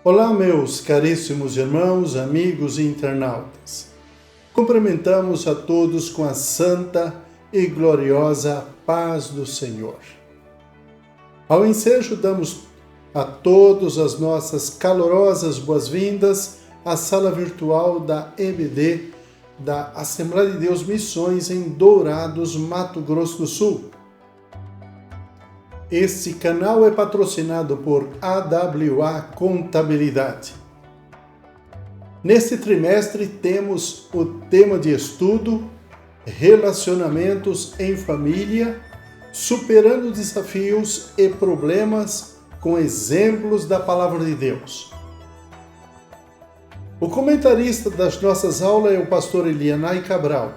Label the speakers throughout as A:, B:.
A: Olá, meus caríssimos irmãos, amigos e internautas. Cumprimentamos a todos com a santa e gloriosa paz do Senhor. Ao ensejo, damos a todos as nossas calorosas boas-vindas à sala virtual da EBD, da Assembleia de Deus Missões em Dourados, Mato Grosso do Sul. Este canal é patrocinado por AWA Contabilidade. Neste trimestre temos o tema de estudo Relacionamentos em Família, superando desafios e problemas com exemplos da Palavra de Deus. O comentarista das nossas aulas é o pastor Elianai Cabral,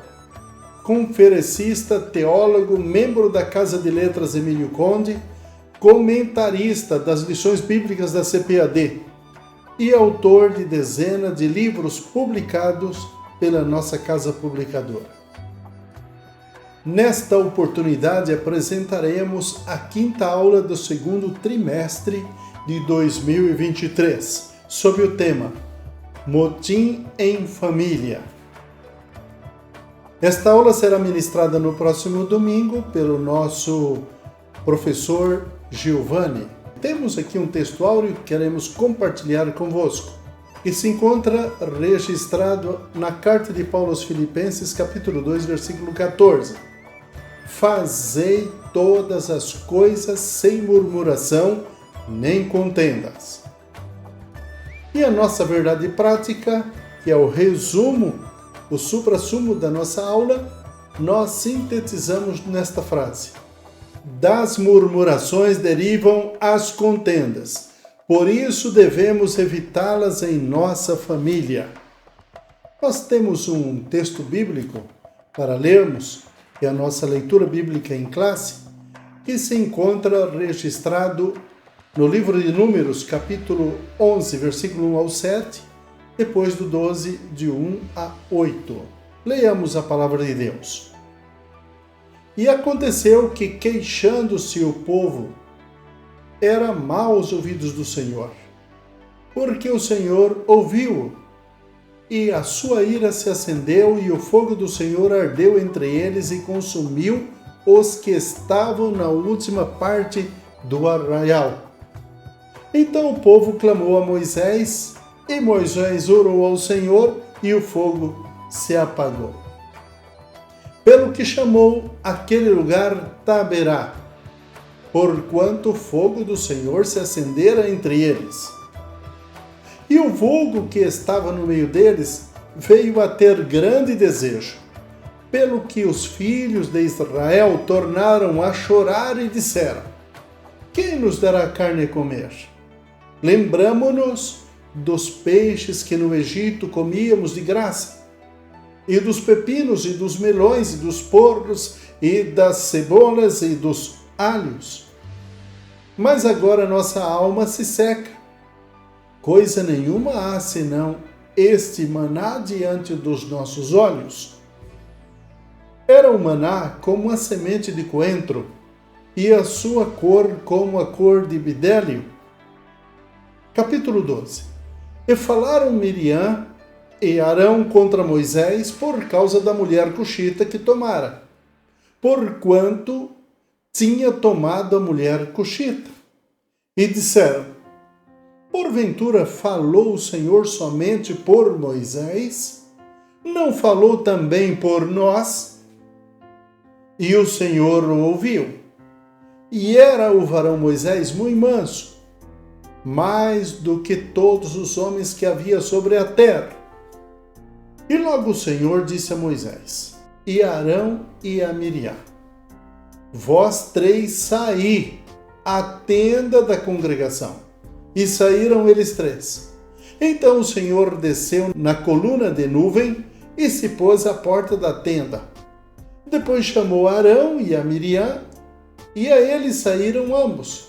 A: conferencista, teólogo, membro da Casa de Letras Emílio Conde, comentarista das lições bíblicas da CPAD e autor de dezenas de livros publicados pela nossa casa publicadora. Nesta oportunidade apresentaremos a quinta aula do segundo trimestre de 2023, sob o tema Motim em Família. Esta aula será ministrada no próximo domingo pelo nosso professor Giovanni. Temos aqui um texto áureo que queremos compartilhar convosco, que se encontra registrado na carta de Paulo aos Filipenses, capítulo 2, versículo 14. Fazei todas as coisas sem murmuração, nem contendas. E a nossa verdade prática, que é o resumo, o suprassumo da nossa aula, nós sintetizamos nesta frase: das murmurações derivam as contendas, por isso devemos evitá-las em nossa família. Nós temos um texto bíblico para lermos, que é a nossa leitura bíblica em classe, que se encontra registrado no livro de Números, capítulo 11, versículo 1 ao 7, depois do 12, de 1 a 8. Leiamos a palavra de Deus. E aconteceu que, queixando-se o povo, era mau aos ouvidos do Senhor, porque o Senhor ouviu, e a sua ira se acendeu, e o fogo do Senhor ardeu entre eles e consumiu os que estavam na última parte do arraial. Então o povo clamou a Moisés, e Moisés orou ao Senhor, e o fogo se apagou. Pelo que chamou aquele lugar Taberá, porquanto o fogo do Senhor se acendera entre eles. E o vulgo que estava no meio deles veio a ter grande desejo, pelo que os filhos de Israel tornaram a chorar e disseram: quem nos dará carne a comer? Lembramo-nos dos peixes que no Egito comíamos de graça, e dos pepinos, e dos melões, e dos porros, e das cebolas, e dos alhos. Mas agora nossa alma se seca. Coisa nenhuma há senão este maná diante dos nossos olhos. Era o maná como a semente de coentro, e a sua cor como a cor de bidélio. Capítulo 12. E falaram Miriam e Arão contra Moisés por causa da mulher cuxita que tomara, porquanto tinha tomado a mulher cuxita. E disseram: porventura falou o Senhor somente por Moisés? Não falou também por nós? E o Senhor o ouviu. E era o varão Moisés muito manso, mais do que todos os homens que havia sobre a terra. E logo o Senhor disse a Moisés, e a Arão e a Miriam: vós três saí à tenda da congregação. E saíram eles três. Então o Senhor desceu na coluna de nuvem e se pôs à porta da tenda. Depois chamou Arão e a Miriam, e a eles saíram ambos.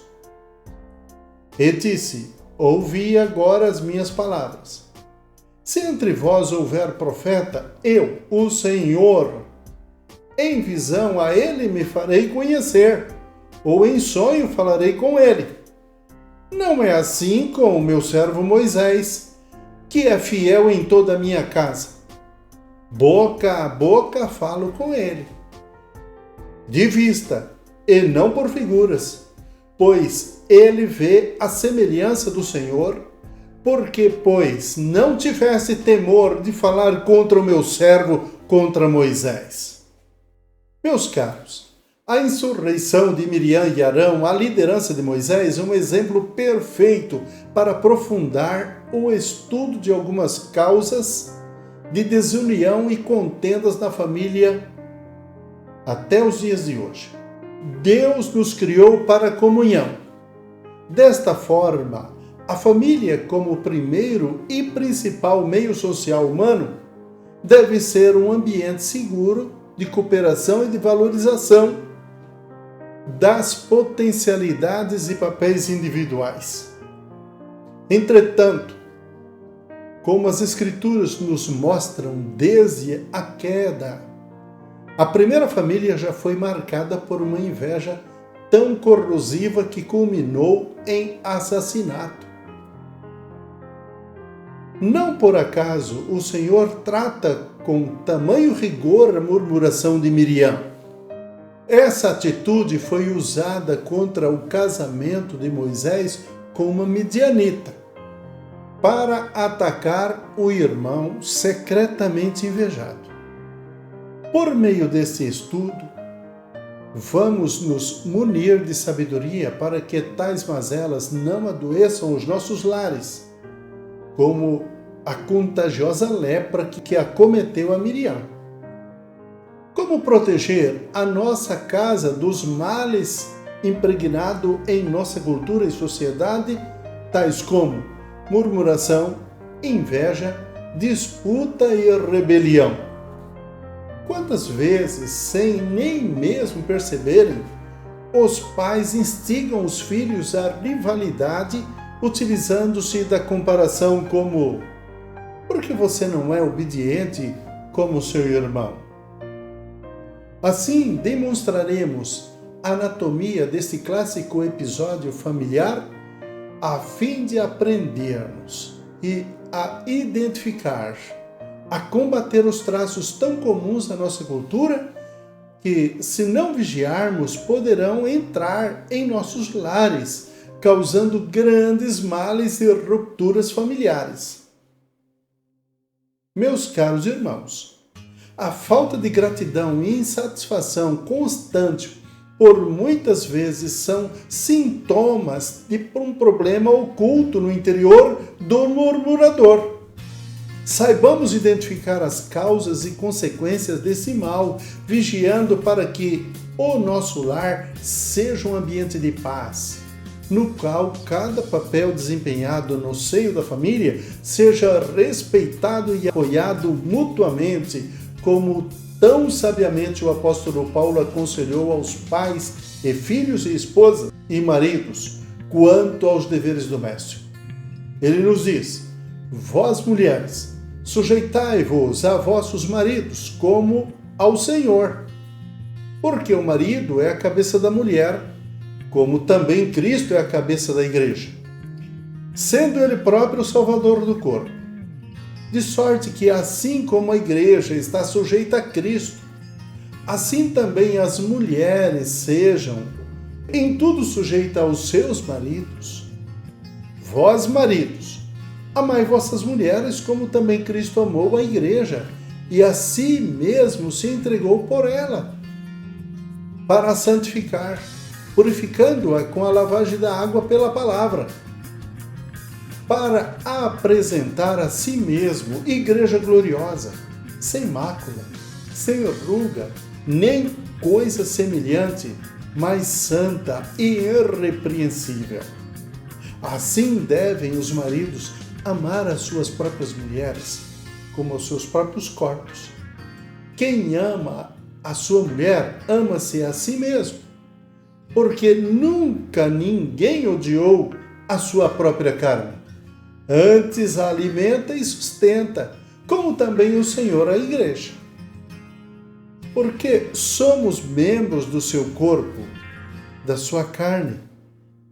A: E disse: ouvi agora as minhas palavras. Se entre vós houver profeta, eu, o Senhor, em visão a ele me farei conhecer, ou em sonho falarei com ele. Não é assim com o meu servo Moisés, que é fiel em toda a minha casa. Boca a boca falo com ele, de vista, e não por figuras, pois ele vê a semelhança do Senhor, porque, pois, não tivesse temor de falar contra o meu servo, contra Moisés. Meus caros, a insurreição de Miriam e Arão, a liderança de Moisés, é um exemplo perfeito para aprofundar o estudo de algumas causas de desunião e contendas na família até os dias de hoje. Deus nos criou para a comunhão. Desta forma, a família, como o primeiro e principal meio social humano, deve ser um ambiente seguro de cooperação e de valorização das potencialidades e papéis individuais. Entretanto, como as Escrituras nos mostram desde a queda, a primeira família já foi marcada por uma inveja tão corrosiva que culminou em assassinato. Não por acaso o Senhor trata com tamanho rigor a murmuração de Miriam. Essa atitude foi usada contra o casamento de Moisés com uma midianita, para atacar o irmão secretamente invejado. Por meio desse estudo, vamos nos munir de sabedoria para que tais mazelas não adoeçam os nossos lares, como a contagiosa lepra que acometeu a Miriam. Como proteger a nossa casa dos males impregnados em nossa cultura e sociedade, tais como murmuração, inveja, disputa e rebelião? Quantas vezes, sem nem mesmo perceberem, os pais instigam os filhos à rivalidade, utilizando-se da comparação como: por que você não é obediente como seu irmão? Assim, demonstraremos a anatomia deste clássico episódio familiar a fim de aprendermos e a identificar, a combater os traços tão comuns da nossa cultura que, se não vigiarmos, poderão entrar em nossos lares, causando grandes males e rupturas familiares. Meus caros irmãos, a falta de gratidão e insatisfação constante por muitas vezes são sintomas de um problema oculto no interior do murmurador. Saibamos identificar as causas e consequências desse mal, vigiando para que o nosso lar seja um ambiente de paz, no qual cada papel desempenhado no seio da família seja respeitado e apoiado mutuamente, como tão sabiamente o apóstolo Paulo aconselhou aos pais e filhos e esposas e maridos quanto aos deveres domésticos. Ele nos diz: vós mulheres, sujeitai-vos a vossos maridos como ao Senhor, porque o marido é a cabeça da mulher, como também Cristo é a cabeça da igreja, sendo ele próprio o salvador do corpo. De sorte que, assim como a igreja está sujeita a Cristo, assim também as mulheres sejam em tudo sujeitas aos seus maridos. Vós, maridos, amai vossas mulheres, como também Cristo amou a igreja e a si mesmo se entregou por ela, para a santificar, purificando-a com a lavagem da água pela palavra, para apresentar a si mesmo igreja gloriosa, sem mácula, sem ruga, nem coisa semelhante, mas santa e irrepreensível. Assim devem os maridos amar as suas próprias mulheres, como os seus próprios corpos. Quem ama a sua mulher, ama-se a si mesmo, porque nunca ninguém odiou a sua própria carne. Antes a alimenta e sustenta, como também o Senhor a igreja. Porque somos membros do seu corpo, da sua carne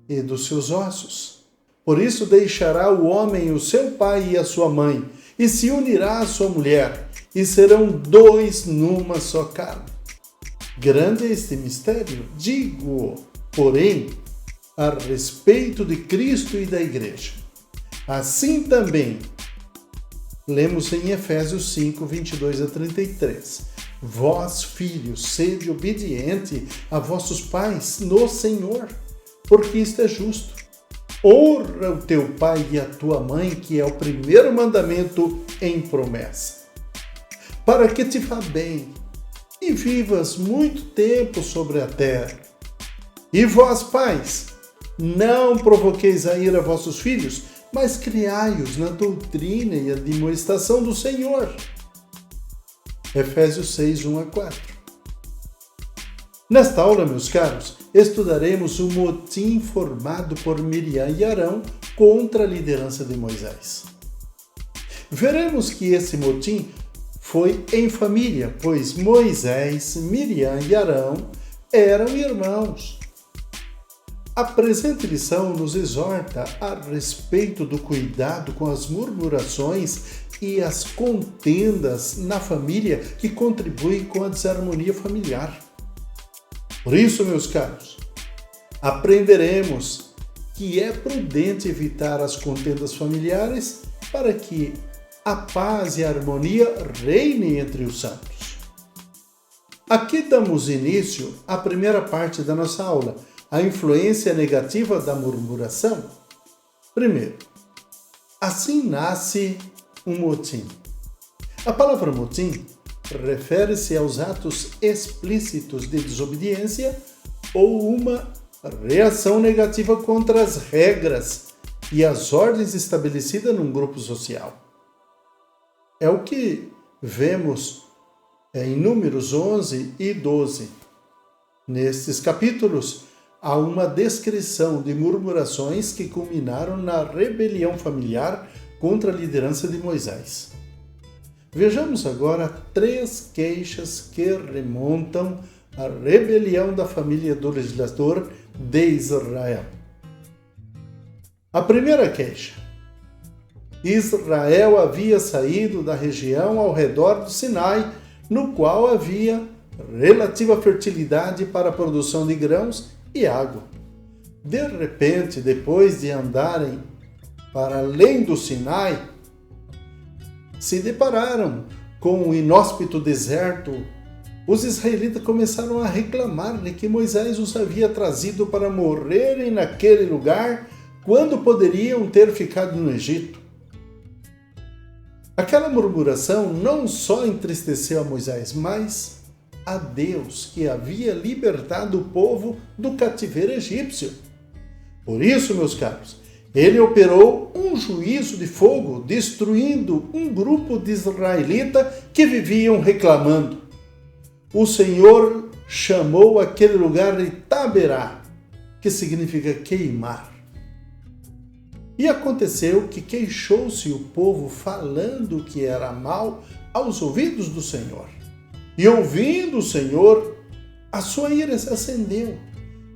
A: e dos seus ossos. Por isso deixará o homem o seu pai e a sua mãe, e se unirá à sua mulher, e serão dois numa só carne. Grande é este mistério, digo, porém, a respeito de Cristo e da Igreja. Assim também, lemos em Efésios 5, 22 a 33. Vós, filhos, sede obediente a vossos pais no Senhor, porque isto é justo. Honra o teu pai e a tua mãe, que é o primeiro mandamento em promessa, para que te vá bem e vivas muito tempo sobre a terra. E vós, pais, não provoqueis a ira vossos filhos, mas criai-os na doutrina e admoestação do Senhor. Efésios 6, 1 a 4. Nesta aula, meus caros, estudaremos o motim formado por Miriam e Arão contra a liderança de Moisés. Veremos que esse motim foi em família, pois Moisés, Miriam e Arão eram irmãos. A presente lição nos exorta a respeito do cuidado com as murmurações e as contendas na família que contribuem com a desarmonia familiar. Por isso, meus caros, aprenderemos que é prudente evitar as contendas familiares para que a paz e a harmonia reinem entre os santos. Aqui damos início à primeira parte da nossa aula, a influência negativa da murmuração. Primeiro, assim nasce um motim. A palavra motim refere-se aos atos explícitos de desobediência ou uma reação negativa contra as regras e as ordens estabelecidas num grupo social. É o que vemos em Números 11 e 12. Nestes capítulos, há uma descrição de murmurações que culminaram na rebelião familiar contra a liderança de Moisés. Vejamos agora 3 queixas que remontam à rebelião da família do legislador de Israel. A primeira queixa: Israel havia saído da região ao redor do Sinai, no qual havia relativa fertilidade para a produção de grãos e água. De repente, depois de andarem para além do Sinai, se depararam com o inóspito deserto. Os israelitas começaram a reclamar de que Moisés os havia trazido para morrerem naquele lugar, quando poderiam ter ficado no Egito. Aquela murmuração não só entristeceu a Moisés, mas a Deus, que havia libertado o povo do cativeiro egípcio. Por isso, meus caros, ele operou um juízo de fogo, destruindo um grupo de israelitas que viviam reclamando. O Senhor chamou aquele lugar de Taberá, que significa queimar. E aconteceu que queixou-se o povo falando que era mal aos ouvidos do Senhor. E ouvindo o Senhor, a sua ira se acendeu.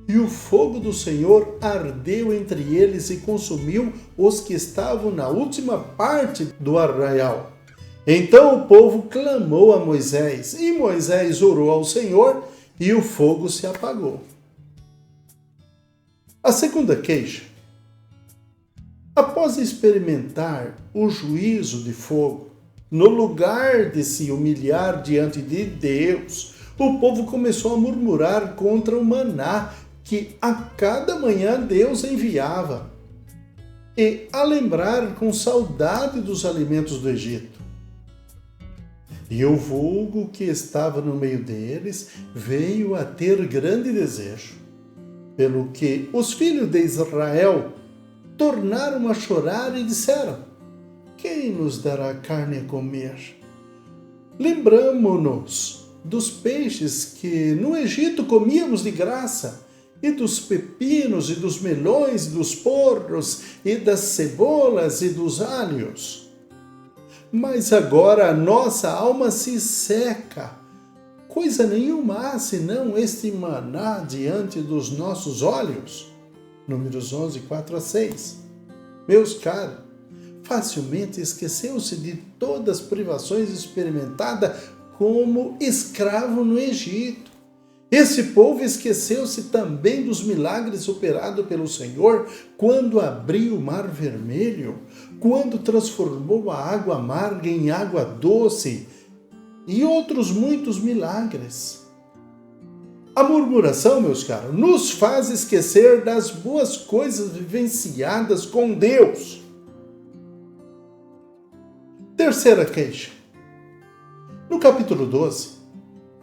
A: E o fogo do Senhor ardeu entre eles e consumiu os que estavam na última parte do arraial. Então o povo clamou a Moisés, e Moisés orou ao Senhor, e o fogo se apagou. A segunda queixa: após experimentar o juízo de fogo, no lugar de se humilhar diante de Deus, o povo começou a murmurar contra o maná que a cada manhã Deus enviava, e a lembrar com saudade dos alimentos do Egito. E o vulgo que estava no meio deles veio a ter grande desejo, pelo que os filhos de Israel tornaram a chorar e disseram: quem nos dará carne a comer? Lembramo-nos dos peixes que no Egito comíamos de graça, e dos pepinos, e dos melões, e dos porros, e das cebolas, e dos alhos. Mas agora a nossa alma se seca. Coisa nenhuma há senão este maná diante dos nossos olhos. Números 11, 4 a 6. Meus caros, facilmente esqueceu-se de todas as privações experimentadas como escravo no Egito. Esse povo esqueceu-se também dos milagres operados pelo Senhor quando abriu o Mar Vermelho, quando transformou a água amarga em água doce e outros muitos milagres. A murmuração, meus caros, nos faz esquecer das boas coisas vivenciadas com Deus. Terceira queixa. No capítulo 12,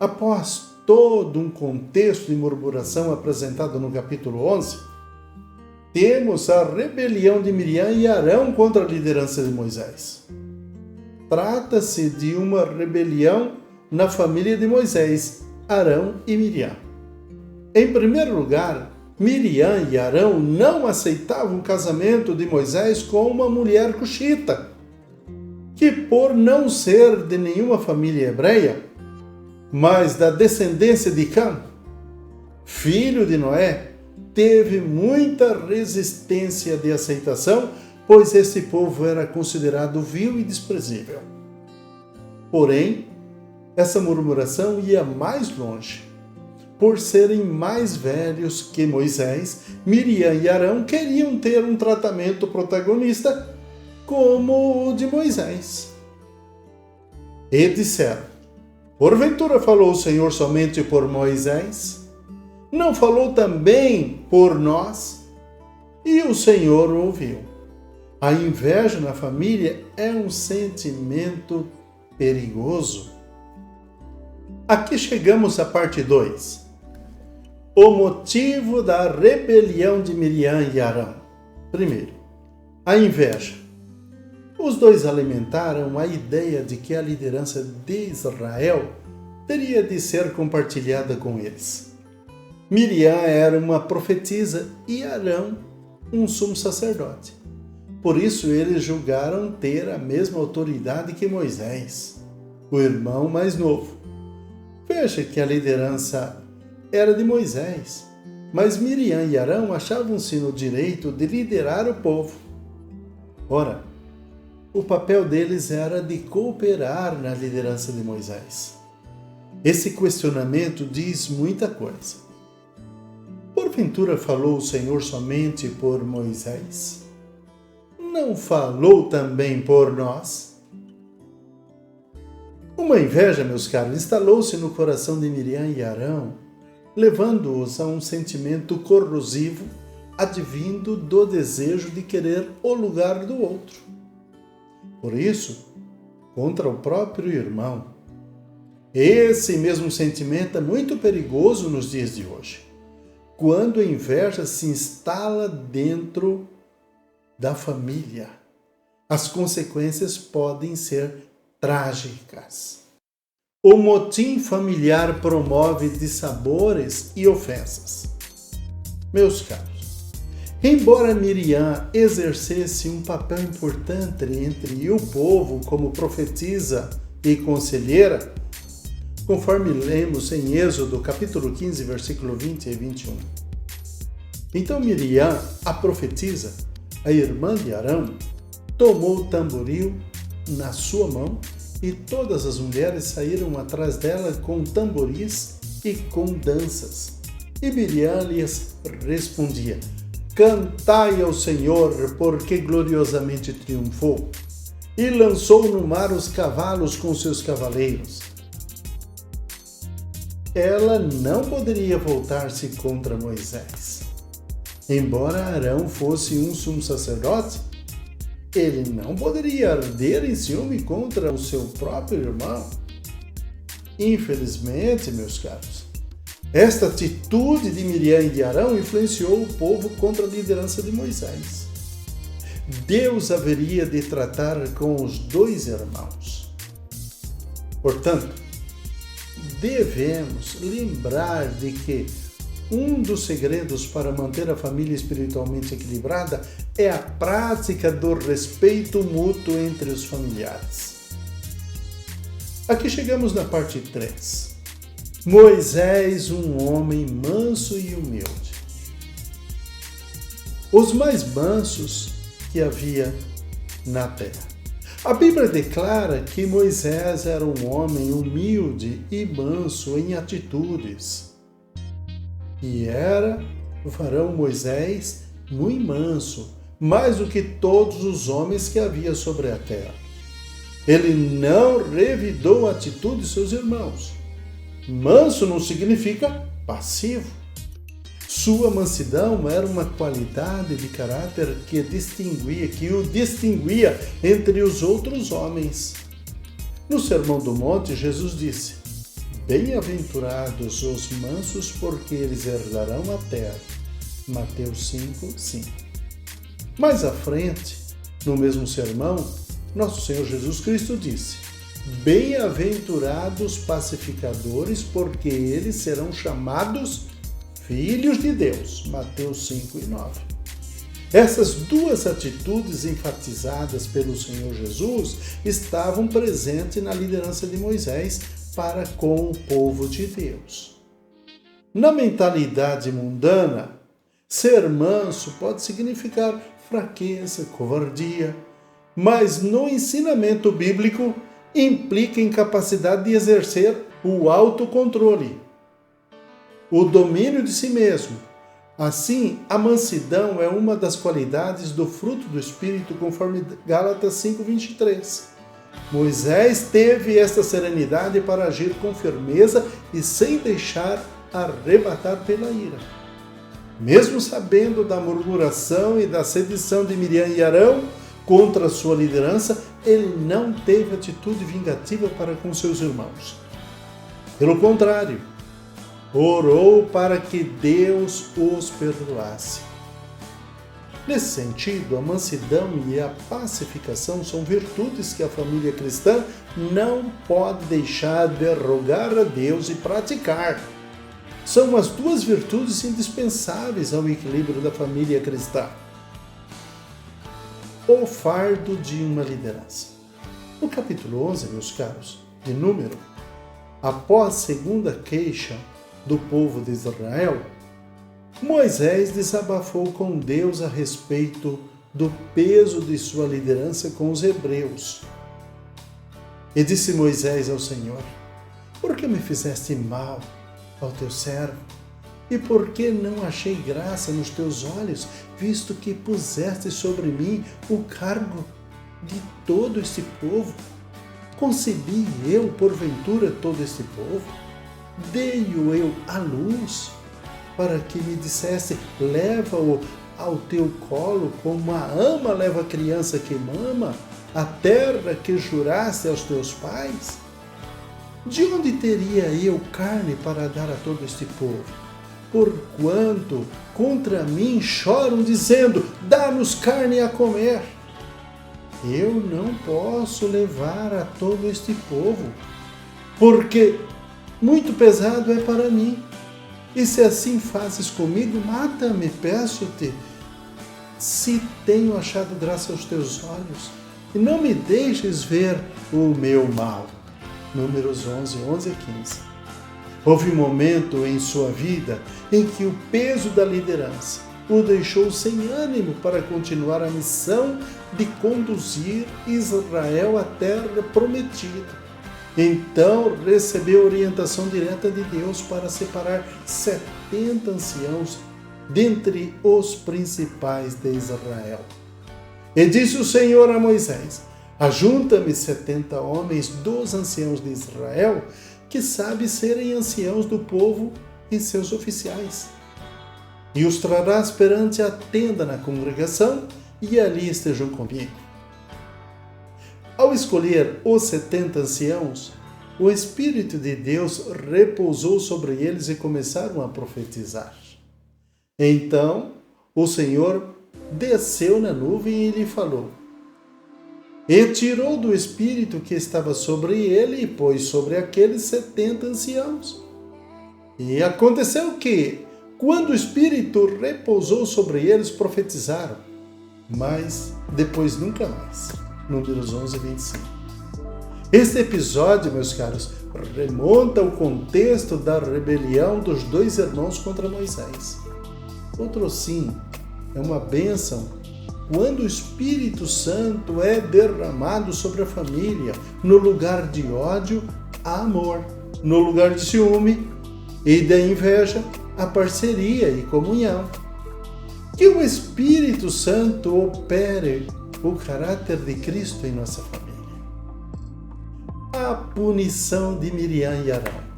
A: após todo um contexto de murmuração apresentado no capítulo 11, temos a rebelião de Miriam e Arão contra a liderança de Moisés. Trata-se de uma rebelião na família de Moisés, Arão e Miriam. Em primeiro lugar, Miriam e Arão não aceitavam o casamento de Moisés com uma mulher cuxita, que por não ser de nenhuma família hebreia, mas da descendência de Cã, filho de Noé, teve muita resistência de aceitação, pois esse povo era considerado vil e desprezível. Porém, essa murmuração ia mais longe. Por serem mais velhos que Moisés, Miriam e Arão queriam ter um tratamento protagonista como o de Moisés. E disseram: porventura falou o Senhor somente por Moisés? Não falou também por nós? E o Senhor ouviu. A inveja na família é um sentimento perigoso. Aqui chegamos à parte 2. O motivo da rebelião de Miriam e Arão. Primeiro, a inveja. Os dois alimentaram a ideia de que a liderança de Israel teria de ser compartilhada com eles. Miriam era uma profetisa e Arão um sumo sacerdote. Por isso eles julgaram ter a mesma autoridade que Moisés, o irmão mais novo. Veja que a liderança era de Moisés, mas Miriam e Arão achavam-se no direito de liderar o povo. Ora, o papel deles era de cooperar na liderança de Moisés. Esse questionamento diz muita coisa. Porventura falou o Senhor somente por Moisés? Não falou também por nós? Uma inveja, meus caros, instalou-se no coração de Miriam e Arão, levando-os a um sentimento corrosivo, advindo do desejo de querer o lugar do outro. Por isso, contra o próprio irmão. Esse mesmo sentimento é muito perigoso nos dias de hoje, quando a inveja se instala dentro da família. As consequências podem ser trágicas. O motim familiar promove dissabores e ofensas. Meus caros, embora Miriam exercesse um papel importante entre o povo como profetisa e conselheira, conforme lemos em Êxodo capítulo 15, versículo 20 e 21. Então Miriam, a profetisa, a irmã de Arão, tomou o tamboril na sua mão e todas as mulheres saíram atrás dela com tamboris e com danças. E Miriam lhes respondia: cantai ao Senhor, porque gloriosamente triunfou, e lançou no mar os cavalos com seus cavaleiros. Ela não poderia voltar-se contra Moisés. Embora Arão fosse um sumo sacerdote, ele não poderia arder em ciúme contra o seu próprio irmão. Infelizmente, meus caros, esta atitude de Miriam e de Arão influenciou o povo contra a liderança de Moisés. Deus haveria de tratar com os dois irmãos. Portanto, devemos lembrar de que um dos segredos para manter a família espiritualmente equilibrada é a prática do respeito mútuo entre os familiares. Aqui chegamos na parte 3. Moisés, um homem manso e humilde. Os mais mansos que havia na terra. A Bíblia declara que Moisés era um homem humilde e manso em atitudes. E era o varão Moisés muito manso, mais do que todos os homens que havia sobre a terra. Ele não revidou a atitude de seus irmãos. Manso não significa passivo. Sua mansidão era uma qualidade de caráter que o distinguia entre os outros homens. No Sermão do Monte, Jesus disse: "Bem-aventurados os mansos, porque eles herdarão a terra." Mateus 5:5. Mais à frente, no mesmo sermão, nosso Senhor Jesus Cristo disse: "Bem-aventurados pacificadores, porque eles serão chamados filhos de Deus." Mateus 5:9. Essas duas atitudes enfatizadas pelo Senhor Jesus estavam presentes na liderança de Moisés para com o povo de Deus. Na mentalidade mundana, ser manso pode significar fraqueza, covardia, mas no ensinamento bíblico implica incapacidade de exercer o autocontrole, o domínio de si mesmo. Assim, a mansidão é uma das qualidades do fruto do Espírito, conforme Gálatas 5:23. Moisés teve esta serenidade para agir com firmeza e sem deixar arrebatar pela ira. Mesmo sabendo da murmuração e da sedição de Miriam e Arão contra sua liderança, ele não teve atitude vingativa para com seus irmãos. Pelo contrário, orou para que Deus os perdoasse. Nesse sentido, a mansidão e a pacificação são virtudes que a família cristã não pode deixar de rogar a Deus e praticar. São as duas virtudes indispensáveis ao equilíbrio da família cristã. O fardo de uma liderança. No capítulo 11, meus caros, de Número, após a segunda queixa do povo de Israel, Moisés desabafou com Deus a respeito do peso de sua liderança com os hebreus. E disse Moisés ao Senhor: "Por que me fizeste mal ao teu servo? E por que não achei graça nos teus olhos, visto que puseste sobre mim o cargo de todo este povo? Concebi eu, porventura, todo este povo? Dei-o eu à luz, para que me dissesse: leva-o ao teu colo, como a ama leva a criança que mama, a terra que juraste aos teus pais? De onde teria eu carne para dar a todo este povo? Porquanto contra mim choram, dizendo: dá-nos carne a comer. Eu não posso levar a todo este povo, porque muito pesado é para mim. E se assim fazes comigo, mata-me, peço-te, se tenho achado graça aos teus olhos, e não me deixes ver o meu mal." Números 11 a 15. Houve um momento em sua vida em que o peso da liderança o deixou sem ânimo para continuar a missão de conduzir Israel à terra prometida. Então recebeu orientação direta de Deus para separar 70 anciãos dentre os principais de Israel. E disse o Senhor a Moisés: ajunta-me 70 homens dos anciãos de Israel, que sabem serem anciãos do povo e seus oficiais. E os trarás perante a tenda na congregação, e ali estejam comigo. Ao escolher os 70 anciãos, o Espírito de Deus repousou sobre eles e começaram a profetizar. Então o Senhor desceu na nuvem e lhe falou, e tirou do Espírito que estava sobre ele e pôs sobre aqueles 70 anciãos. E aconteceu que, quando o Espírito repousou sobre eles, profetizaram, mas depois nunca mais. Números 11:25. Este episódio, meus caros, remonta ao contexto da rebelião dos dois irmãos contra Moisés. Outro sim, é uma bênção quando o Espírito Santo é derramado sobre a família, no lugar de ódio, há amor, no lugar de ciúme e da inveja, a parceria e comunhão. Que o Espírito Santo opere o caráter de Cristo em nossa família. A punição de Miriam e Arão.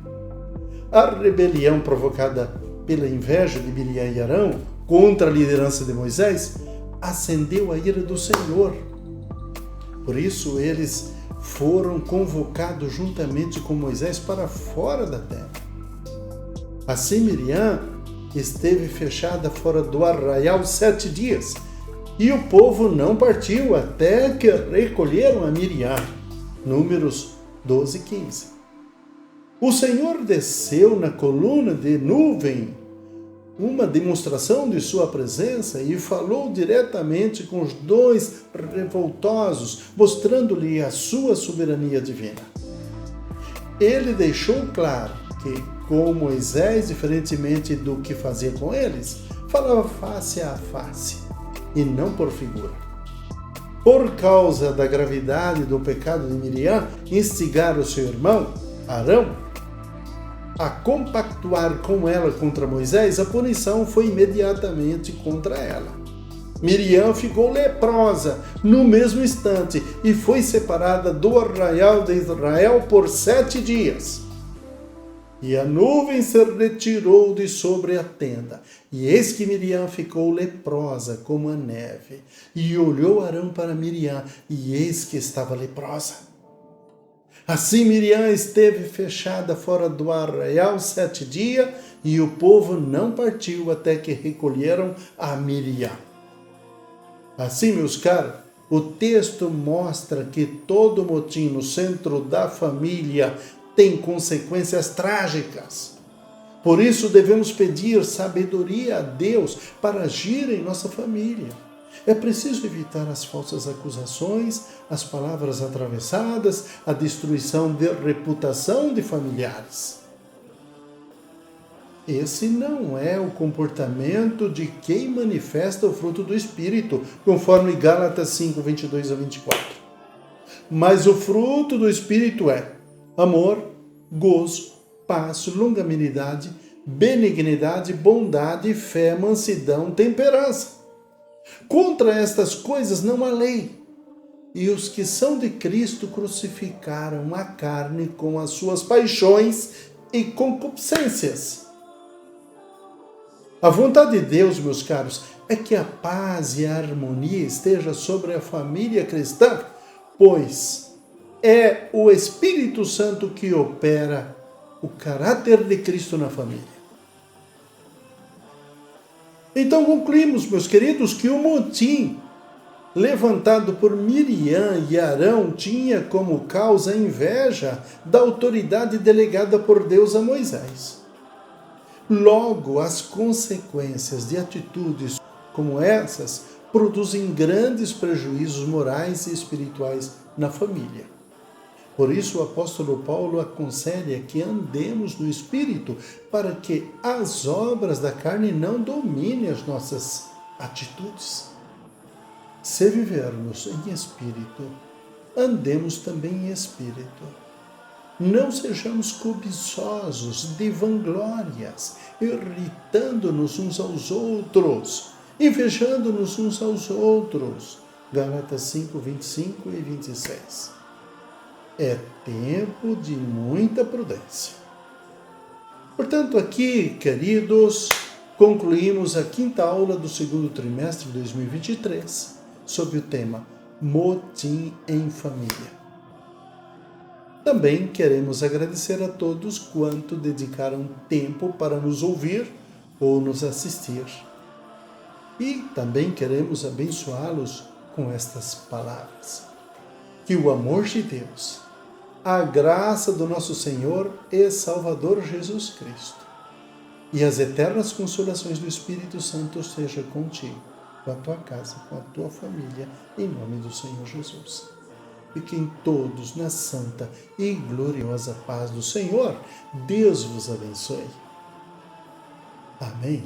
A: A rebelião provocada pela inveja de Miriam e Arão contra a liderança de Moisés acendeu a ira do Senhor. Por isso, eles foram convocados juntamente com Moisés para fora da terra. Assim, Miriam esteve fechada fora do arraial 7 dias, e o povo não partiu até que recolheram a Miriam. Números 12 e 15. O Senhor desceu na coluna de nuvem, uma demonstração de sua presença, e falou diretamente com os dois revoltosos, mostrando-lhe a sua soberania divina. Ele deixou claro que, com Moisés, diferentemente do que fazia com eles, falava face a face e não por figura. Por causa da gravidade do pecado de Miriam, instigar o seu irmão, Arão, a compactuar com ela contra Moisés, a punição foi imediatamente contra ela. Miriam ficou leprosa no mesmo instante e foi separada do arraial de Israel por 7 dias. E a nuvem se retirou de sobre a tenda, e eis que Miriam ficou leprosa como a neve. E olhou Arão para Miriam, e eis que estava leprosa. Assim Miriam esteve fechada fora do arraial 7 dias, e o povo não partiu até que recolheram a Miriam. Assim, meus caros, o texto mostra que todo motim no centro da família tem consequências trágicas. Por isso devemos pedir sabedoria a Deus para agir em nossa família. É preciso evitar as falsas acusações, as palavras atravessadas, a destruição de reputação de familiares. Esse não é o comportamento de quem manifesta o fruto do Espírito, conforme Gálatas 5, 22 a 24. Mas o fruto do Espírito é amor, gozo, paz, longanimidade, benignidade, bondade, fé, mansidão, temperança. Contra estas coisas não há lei. E os que são de Cristo crucificaram a carne com as suas paixões e concupiscências. A vontade de Deus, meus caros, é que a paz e a harmonia esteja sobre a família cristã, pois é o Espírito Santo que opera o caráter de Cristo na família. Então concluímos, meus queridos, que o motim levantado por Miriam e Arão tinha como causa a inveja da autoridade delegada por Deus a Moisés. Logo, as consequências de atitudes como essas produzem grandes prejuízos morais e espirituais na família. Por isso, o apóstolo Paulo aconselha que andemos no Espírito para que as obras da carne não dominem as nossas atitudes. Se vivermos em Espírito, andemos também em Espírito. Não sejamos cobiçosos de vanglórias, irritando-nos uns aos outros, invejando-nos uns aos outros. Gálatas 5, 25 e 26. É tempo de muita prudência. Portanto, aqui, queridos, concluímos a 5ª aula do 2º trimestre de 2023, sob o tema Motim em Família. Também queremos agradecer a todos quanto dedicaram tempo para nos ouvir ou nos assistir. E também queremos abençoá-los com estas palavras. Que o amor de Deus, a graça do nosso Senhor e Salvador Jesus Cristo e as eternas consolações do Espírito Santo seja contigo, com a tua casa, com a tua família, em nome do Senhor Jesus. Fiquem todos na santa e gloriosa paz do Senhor. Deus vos abençoe. Amém.